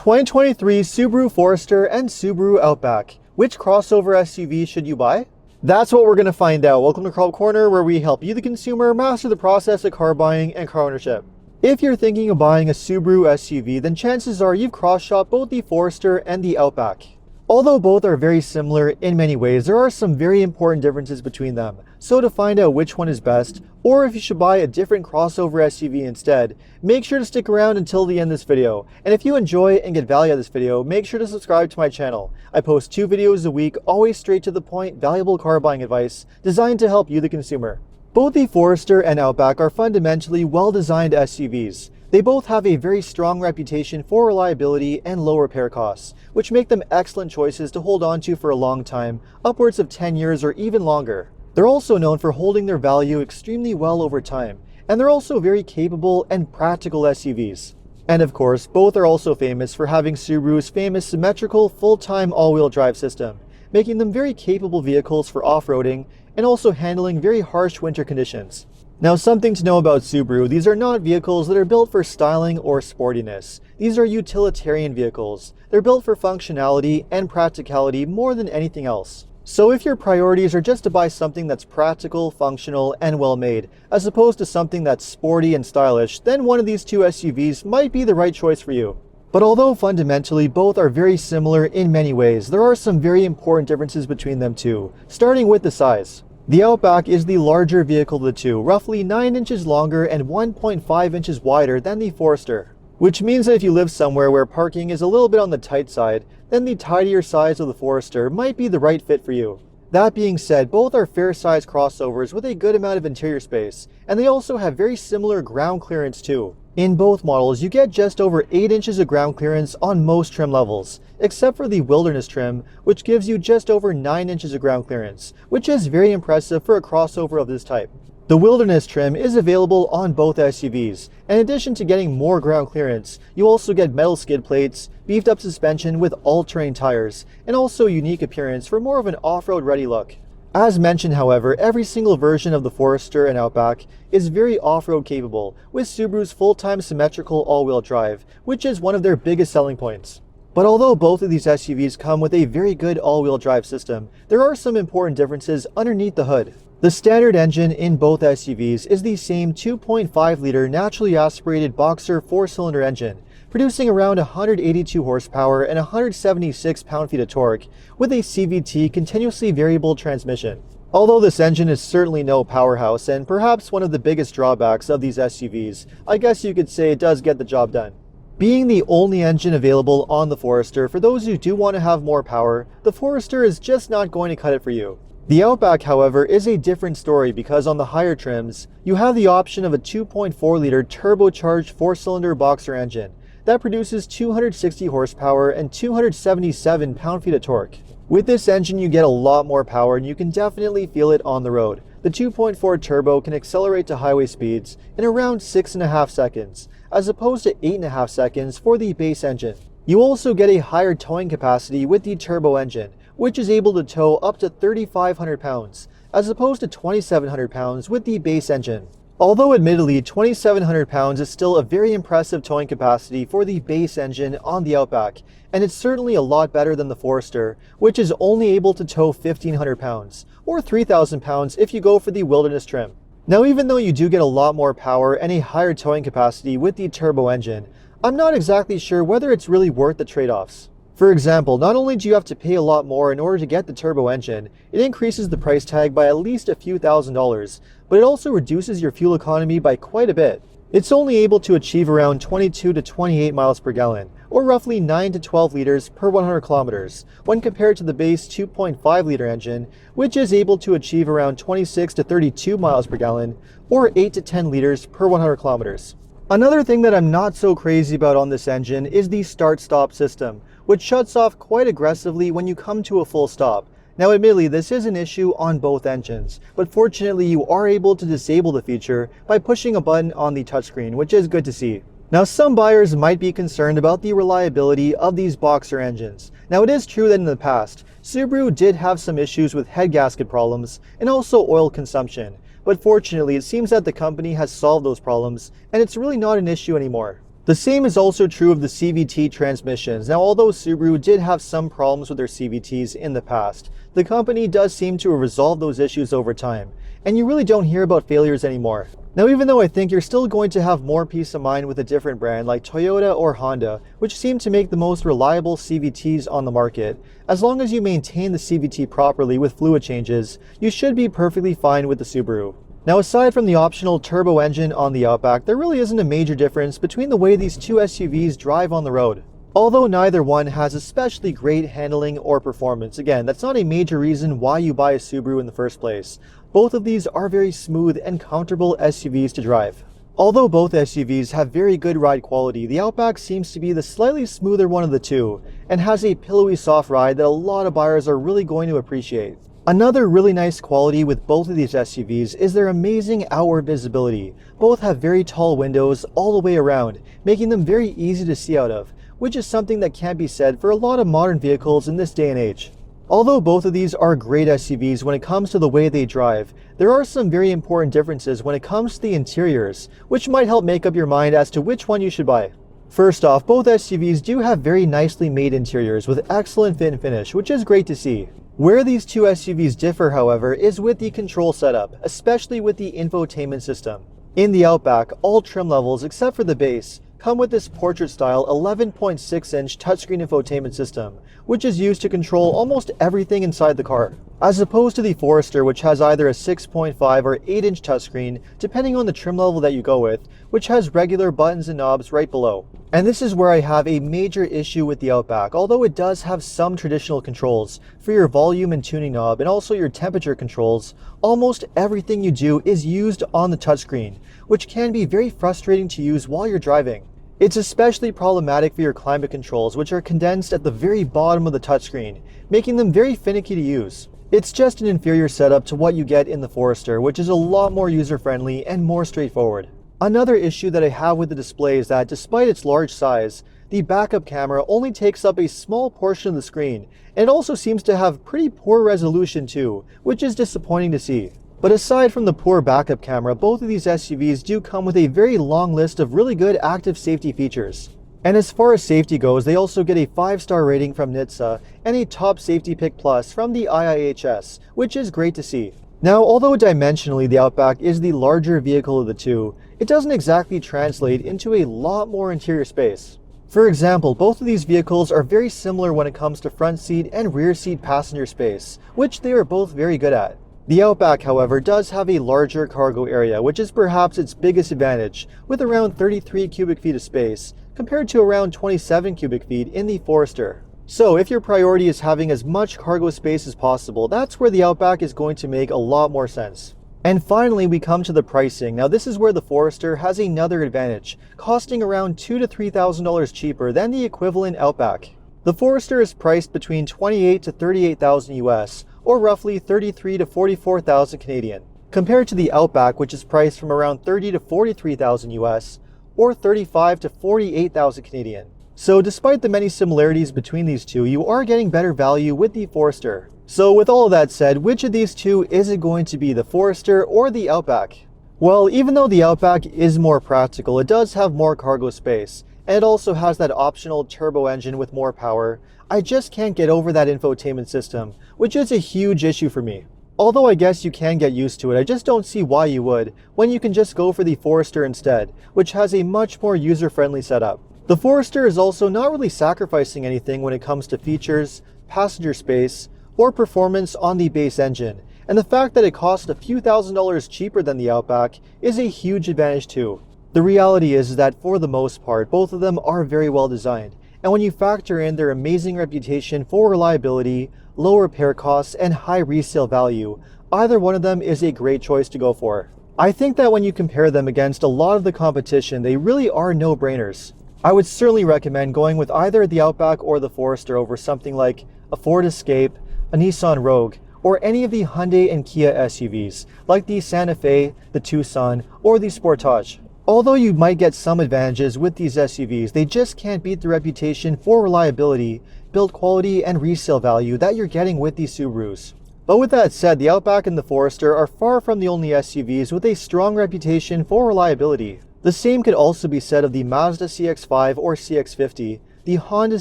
2023 Subaru Forester and Subaru Outback. Which crossover SUV should you buy? That's what we're going to find out. Welcome to Car Corner, where we help you, the consumer, master the process of car buying and car ownership. If you're thinking of buying a Subaru SUV, then chances are you've cross-shopped both the Forester and the Outback. Although both are very similar in many ways, there are some very important differences between them. So to find out which one is best, or if you should buy a different crossover SUV instead, make sure to stick around until the end of this video. And if you enjoy and get value out of this video, make sure to subscribe to my channel. I post 2 videos a week, always straight to the point, valuable car buying advice, designed to help you, the consumer. Both the Forester and Outback are fundamentally well-designed SUVs. They both have a very strong reputation for reliability and low repair costs, which make them excellent choices to hold on to for a long time, upwards of 10 years or even longer. They're also known for holding their value extremely well over time, and they're also very capable and practical SUVs. And of course, both are also famous for having Subaru's famous symmetrical full-time all-wheel drive system, making them very capable vehicles for off-roading and also handling very harsh winter conditions. Now, something to know about Subaru: these are not vehicles that are built for styling or sportiness. These are utilitarian vehicles. They're built for functionality and practicality more than anything else. So if your priorities are just to buy something that's practical, functional, and well-made, as opposed to something that's sporty and stylish, then one of these two SUVs might be the right choice for you. But although fundamentally both are very similar in many ways, there are some very important differences between them too, starting with the size. The Outback is the larger vehicle of the two, roughly 9 inches longer and 1.5 inches wider than the Forester. Which means that if you live somewhere where parking is a little bit on the tight side, then the tidier size of the Forester might be the right fit for you. That being said, both are fair-sized crossovers with a good amount of interior space, and they also have very similar ground clearance too. In both models, you get just over 8 inches of ground clearance on most trim levels, except for the Wilderness trim, which gives you just over 9 inches of ground clearance, which is very impressive for a crossover of this type. The Wilderness trim is available on both SUVs, and in addition to getting more ground clearance, you also get metal skid plates, beefed up suspension with all-terrain tires, and also a unique appearance for more of an off-road ready look. As mentioned, however, every single version of the Forester and Outback is very off-road capable, with Subaru's full-time symmetrical all-wheel drive, which is one of their biggest selling points. But although both of these SUVs come with a very good all-wheel drive system, there are some important differences underneath the hood. The standard engine in both SUVs is the same 2.5-liter naturally aspirated boxer 4-cylinder engine, producing around 182 horsepower and 176 pound-feet of torque, with a CVT continuously variable transmission. Although this engine is certainly no powerhouse and perhaps one of the biggest drawbacks of these SUVs, I guess you could say it does get the job done. Being the only engine available on the Forester, for those who do want to have more power, the Forester is just not going to cut it for you. The Outback, however, is a different story because on the higher trims, you have the option of a 2.4-liter turbocharged 4-cylinder boxer engine that produces 260 horsepower and 277 pound-feet of torque. With this engine, you get a lot more power and you can definitely feel it on the road. The 2.4 turbo can accelerate to highway speeds in around 6.5 seconds, as opposed to 8.5 seconds for the base engine. You also get a higher towing capacity with the turbo engine, which is able to tow up to 3,500 pounds, as opposed to 2,700 pounds with the base engine. Although admittedly 2,700 pounds is still a very impressive towing capacity for the base engine on the Outback, and it's certainly a lot better than the Forester, which is only able to tow 1,500 pounds, or 3,000 pounds if you go for the Wilderness trim. Now, even though you do get a lot more power and a higher towing capacity with the turbo engine, I'm not exactly sure whether it's really worth the trade-offs. For example, not only do you have to pay a lot more in order to get the turbo engine, it increases the price tag by at least a few $1,000s, but it also reduces your fuel economy by quite a bit. It's only able to achieve around 22 to 28 miles per gallon, or roughly 9 to 12 liters per 100 kilometers, when compared to the base 2.5-liter engine, which is able to achieve around 26 to 32 miles per gallon, or 8 to 10 liters per 100 kilometers. Another thing that I'm not so crazy about on this engine is the start-stop system, which shuts off quite aggressively when you come to a full stop. Now, admittedly, this is an issue on both engines, but fortunately you are able to disable the feature by pushing a button on the touchscreen, which is good to see. Now, some buyers might be concerned about the reliability of these boxer engines. Now, it is true that in the past, Subaru did have some issues with head gasket problems and also oil consumption, but fortunately it seems that the company has solved those problems and it's really not an issue anymore. The same is also true of the CVT transmissions. Now, although Subaru did have some problems with their CVTs in the past, the company does seem to have resolved those issues over time, and you really don't hear about failures anymore. Now, even though I think you're still going to have more peace of mind with a different brand like Toyota or Honda, which seem to make the most reliable CVTs on the market, as long as you maintain the CVT properly with fluid changes, you should be perfectly fine with the Subaru. Now, aside from the optional turbo engine on the Outback, there really isn't a major difference between the way these two SUVs drive on the road. Although neither one has especially great handling or performance, again, that's not a major reason why you buy a Subaru in the first place. Both of these are very smooth and comfortable SUVs to drive. Although both SUVs have very good ride quality, the Outback seems to be the slightly smoother one of the two, and has a pillowy soft ride that a lot of buyers are really going to appreciate. Another really nice quality with both of these SUVs is their amazing outward visibility. Both have very tall windows all the way around, making them very easy to see out of, which is something that can't be said for a lot of modern vehicles in this day and age. Although both of these are great SUVs when it comes to the way they drive, there are some very important differences when it comes to the interiors, which might help make up your mind as to which one you should buy. First off, both SUVs do have very nicely made interiors with excellent fit and finish, which is great to see. Where these two SUVs differ, however, is with the control setup, especially with the infotainment system. In the Outback, all trim levels except for the base come with this portrait-style 11.6-inch touchscreen infotainment system, which is used to control almost everything inside the car, as opposed to the Forester, which has either a 6.5 or 8-inch touchscreen, depending on the trim level that you go with, which has regular buttons and knobs right below. And this is where I have a major issue with the Outback. Although it does have some traditional controls for your volume and tuning knob and also your temperature controls, almost everything you do is used on the touchscreen, which can be very frustrating to use while you're driving. It's especially problematic for your climate controls, which are condensed at the very bottom of the touchscreen, making them very finicky to use. It's just an inferior setup to what you get in the Forester, which is a lot more user-friendly and more straightforward. Another issue that I have with the display is that despite its large size, the backup camera only takes up a small portion of the screen, and it also seems to have pretty poor resolution too, which is disappointing to see. But aside from the poor backup camera, both of these SUVs do come with a very long list of really good active safety features. And as far as safety goes, they also get a 5-star rating from NHTSA and a Top Safety Pick Plus from the IIHS, which is great to see. Now, although dimensionally the Outback is the larger vehicle of the two, it doesn't exactly translate into a lot more interior space. For example, both of these vehicles are very similar when it comes to front seat and rear seat passenger space, which they are both very good at. The Outback, however, does have a larger cargo area, which is perhaps its biggest advantage, with around 33 cubic feet of space, compared to around 27 cubic feet in the Forester. So if your priority is having as much cargo space as possible, that's where the Outback is going to make a lot more sense. And finally, we come to the pricing. Now, this is where the Forester has another advantage, costing around $2,000 to $3,000 cheaper than the equivalent Outback. The Forester is priced between $28,000 to $38,000 US, or roughly $33,000 to $44,000 Canadian, compared to the Outback, which is priced from around $30,000 to $43,000 US, or $35,000 to $48,000 Canadian. So despite the many similarities between these two, you are getting better value with the Forester. So with all of that said, which of these two is it going to be, the Forester or the Outback? Well, even though the Outback is more practical, it does have more cargo space, and it also has that optional turbo engine with more power. I just can't get over that infotainment system, which is a huge issue for me. Although I guess you can get used to it, I just don't see why you would, when you can just go for the Forester instead, which has a much more user-friendly setup. The Forester is also not really sacrificing anything when it comes to features, passenger space, or performance on the base engine, and the fact that it costs a few $1,000s cheaper than the Outback is a huge advantage too. The reality is that for the most part, both of them are very well designed, and when you factor in their amazing reputation for reliability, low repair costs, and high resale value, either one of them is a great choice to go for. I think that when you compare them against a lot of the competition, they really are no-brainers. I would certainly recommend going with either the Outback or the Forester over something like a Ford Escape, a Nissan Rogue, or any of the Hyundai and Kia SUVs, like the Santa Fe, the Tucson, or the Sportage. Although you might get some advantages with these SUVs, they just can't beat the reputation for reliability, build quality, and resale value that you're getting with these Subarus. But with that said, the Outback and the Forester are far from the only SUVs with a strong reputation for reliability. The same could also be said of the Mazda CX-5 or CX-50, the Honda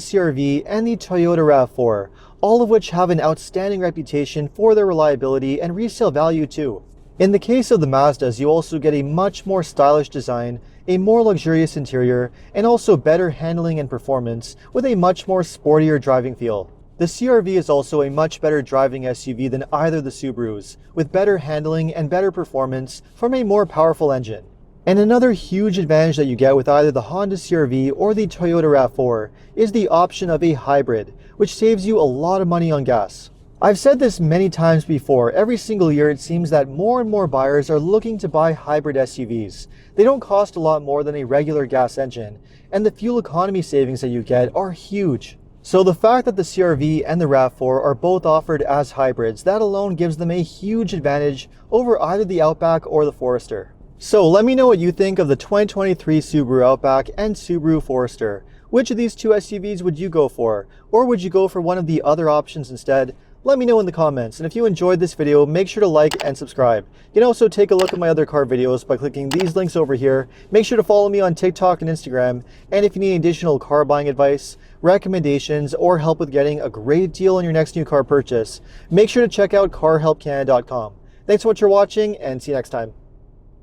CR-V, and the Toyota RAV4, all of which have an outstanding reputation for their reliability and resale value too. In the case of the Mazdas, you also get a much more stylish design, a more luxurious interior, and also better handling and performance with a much more sportier driving feel. The CR-V is also a much better driving SUV than either the Subarus, with better handling and better performance from a more powerful engine. And another huge advantage that you get with either the Honda CR-V or the Toyota RAV4 is the option of a hybrid, which saves you a lot of money on gas. I've said this many times before, every single year it seems that more and more buyers are looking to buy hybrid SUVs. They don't cost a lot more than a regular gas engine, and the fuel economy savings that you get are huge. So the fact that the CR-V and the RAV4 are both offered as hybrids, that alone gives them a huge advantage over either the Outback or the Forester. So let me know what you think of the 2023 Subaru Outback and Subaru Forester. Which of these two SUVs would you go for? Or would you go for one of the other options instead? Let me know in the comments, and if you enjoyed this video, make sure to like and subscribe. You can also take a look at my other car videos by clicking these links over here. Make sure to follow me on TikTok and Instagram, and if you need additional car buying advice, recommendations, or help with getting a great deal on your next new car purchase, make sure to check out carhelpcanada.com. Thanks so much for watching, and see you next time.